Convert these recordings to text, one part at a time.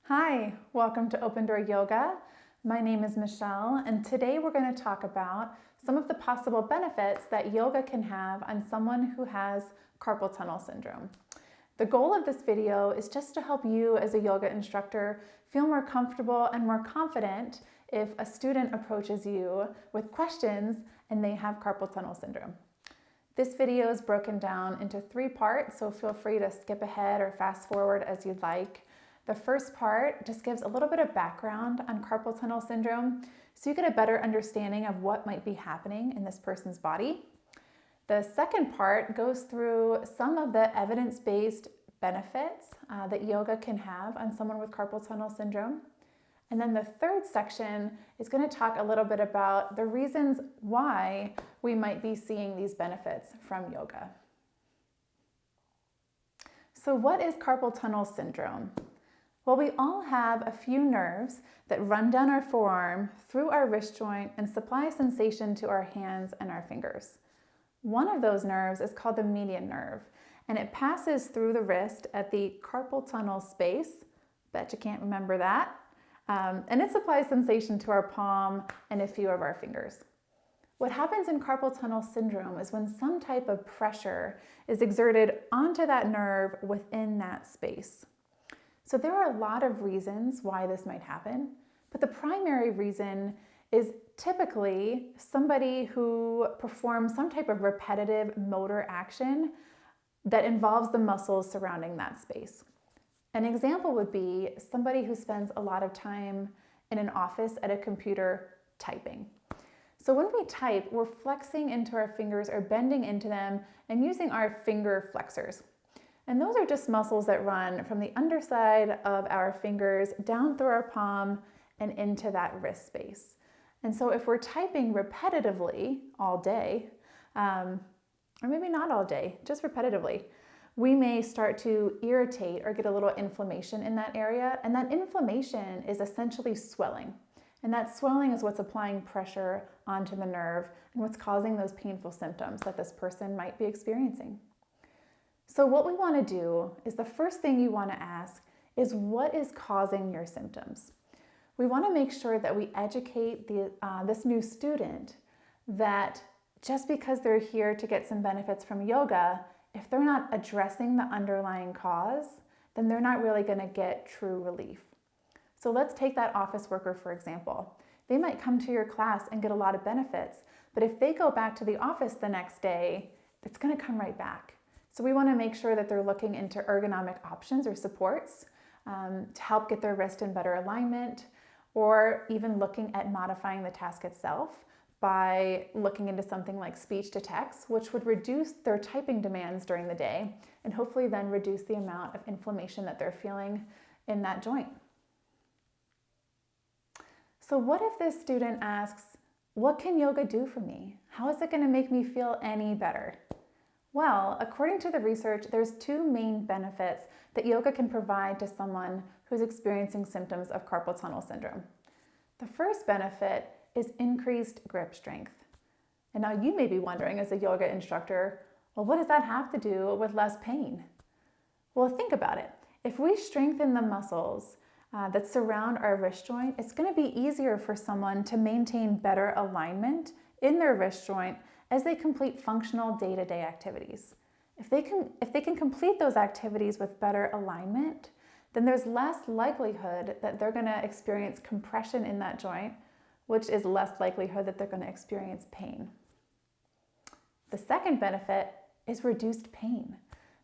Hi, welcome to Open Door Yoga. My name is Michelle, and today we're going to talk about some of the possible benefits that yoga can have on someone who has carpal tunnel syndrome. The goal of this video is just to help you as a yoga instructor feel more comfortable and more confident if a student approaches you with questions and they have carpal tunnel syndrome. This video is broken down into 3 parts, so feel free to skip ahead or fast forward as you'd like. The first part just gives a little bit of background on carpal tunnel syndrome so you get a better understanding of what might be happening in this person's body. The second part goes through some of the evidence-based benefits that yoga can have on someone with carpal tunnel syndrome. And then the third section is going to talk a little bit about the reasons why we might be seeing these benefits from yoga. So what is carpal tunnel syndrome? Well, we all have a few nerves that run down our forearm through our wrist joint and supply sensation to our hands and our fingers. One of those nerves is called the median nerve, and it passes through the wrist at the carpal tunnel space. Bet you can't remember that. And it supplies sensation to our palm and a few of our fingers. What happens in carpal tunnel syndrome is when some type of pressure is exerted onto that nerve within that space. So there are a lot of reasons why this might happen, but the primary reason is typically somebody who performs some type of repetitive motor action that involves the muscles surrounding that space. An example would be somebody who spends a lot of time in an office at a computer typing. So when we type, we're flexing into our fingers or bending into them and using our finger flexors. And those are just muscles that run from the underside of our fingers down through our palm and into that wrist space. And so if we're typing repetitively all day, or maybe not all day, just repetitively, we may start to irritate or get a little inflammation in that area. And that inflammation is essentially swelling. And that swelling is what's applying pressure onto the nerve and what's causing those painful symptoms that this person might be experiencing. So what we want to do is the first thing you want to ask is what is causing your symptoms? We want to make sure that we educate this new student that just because they're here to get some benefits from yoga, if they're not addressing the underlying cause, then they're not really going to get true relief. So let's take that office worker, for example. They might come to your class and get a lot of benefits, but if they go back to the office the next day, it's going to come right back. So we want to make sure that they're looking into ergonomic options or supports to help get their wrist in better alignment, or even looking at modifying the task itself by looking into something like speech to text, which would reduce their typing demands during the day and hopefully then reduce the amount of inflammation that they're feeling in that joint. So what if this student asks, what can yoga do for me? How is it going to make me feel any better? Well, according to the research, there's 2 main benefits that yoga can provide to someone who's experiencing symptoms of carpal tunnel syndrome. The first benefit is increased grip strength. And now you may be wondering as a yoga instructor, well, what does that have to do with less pain? Well, think about it. If we strengthen the muscles that surround our wrist joint, it's going to be easier for someone to maintain better alignment in their wrist joint as they complete functional day-to-day activities. If they can complete those activities with better alignment, then there's less likelihood that they're going to experience compression in that joint, which is less likelihood that they're going to experience pain. The second benefit is reduced pain.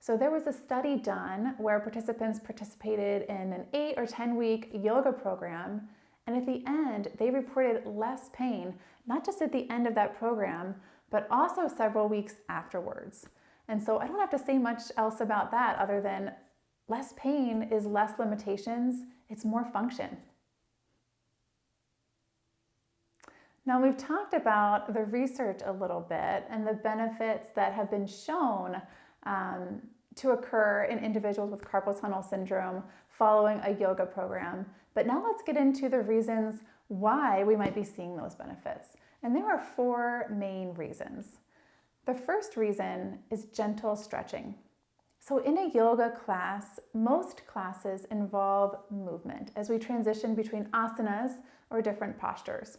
So there was a study done where participants participated in an 8 or 10-week yoga program, and at the end, they reported less pain, not just at the end of that program, but also several weeks afterwards. And so I don't have to say much else about that other than less pain is less limitations, it's more function. Now we've talked about the research a little bit and the benefits that have been shown to occur in individuals with carpal tunnel syndrome following a yoga program. But now let's get into the reasons why we might be seeing those benefits. And there are 4 main reasons. The first reason is gentle stretching. So in a yoga class, most classes involve movement as we transition between asanas or different postures.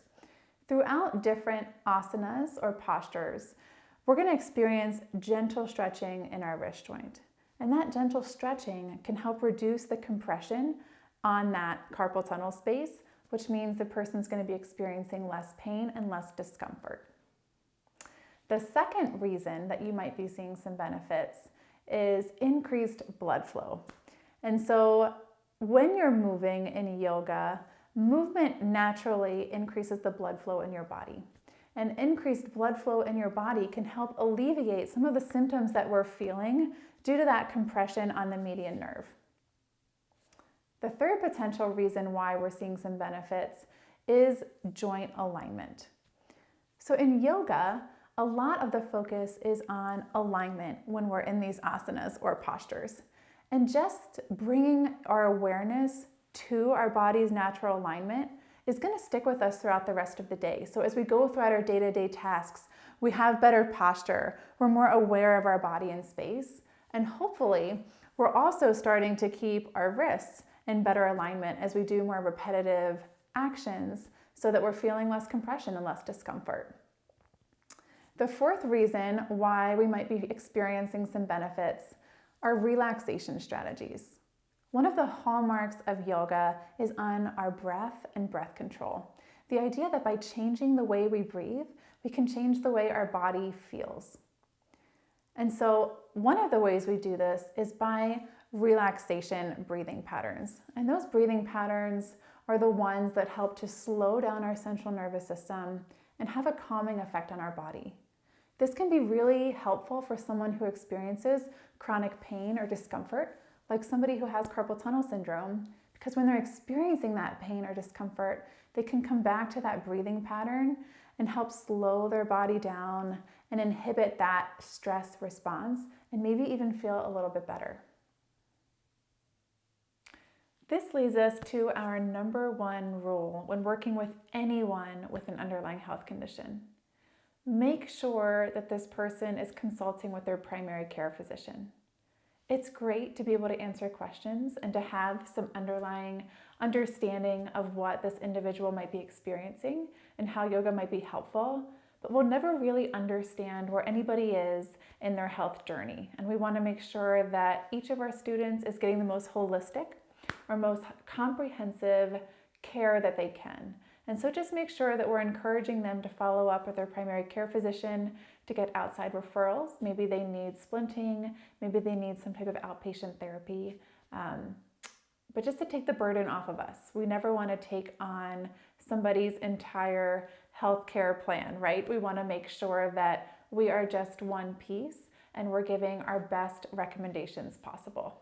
Throughout different asanas or postures, we're going to experience gentle stretching in our wrist joint. And that gentle stretching can help reduce the compression on that carpal tunnel space, which means the person's going to be experiencing less pain and less discomfort. The second reason that you might be seeing some benefits is increased blood flow. And so when you're moving in yoga, movement naturally increases the blood flow in your body. And increased blood flow in your body can help alleviate some of the symptoms that we're feeling due to that compression on the median nerve. The third potential reason why we're seeing some benefits is joint alignment. So in yoga, a lot of the focus is on alignment when we're in these asanas or postures. And just bringing our awareness to our body's natural alignment is going to stick with us throughout the rest of the day. So as we go throughout our day-to-day tasks, we have better posture, we're more aware of our body and space, and hopefully we're also starting to keep our wrists in better alignment as we do more repetitive actions so that we're feeling less compression and less discomfort. The fourth reason why we might be experiencing some benefits are relaxation strategies. One of the hallmarks of yoga is on our breath and breath control. The idea that by changing the way we breathe, we can change the way our body feels. And so one of the ways we do this is by relaxation breathing patterns. And those breathing patterns are the ones that help to slow down our central nervous system and have a calming effect on our body. This can be really helpful for someone who experiences chronic pain or discomfort, like somebody who has carpal tunnel syndrome, because when they're experiencing that pain or discomfort, they can come back to that breathing pattern and help slow their body down and inhibit that stress response and maybe even feel a little bit better. This leads us to our number one rule when working with anyone with an underlying health condition. Make sure that this person is consulting with their primary care physician. It's great to be able to answer questions and to have some underlying understanding of what this individual might be experiencing and how yoga might be helpful, but we'll never really understand where anybody is in their health journey. And we want to make sure that each of our students is getting the most holistic or most comprehensive care that they can. And so just make sure that we're encouraging them to follow up with their primary care physician to get outside referrals. Maybe they need splinting, maybe they need some type of outpatient therapy, but just to take the burden off of us. We never want to take on somebody's entire healthcare plan, right? We want to make sure that we are just one piece and we're giving our best recommendations possible.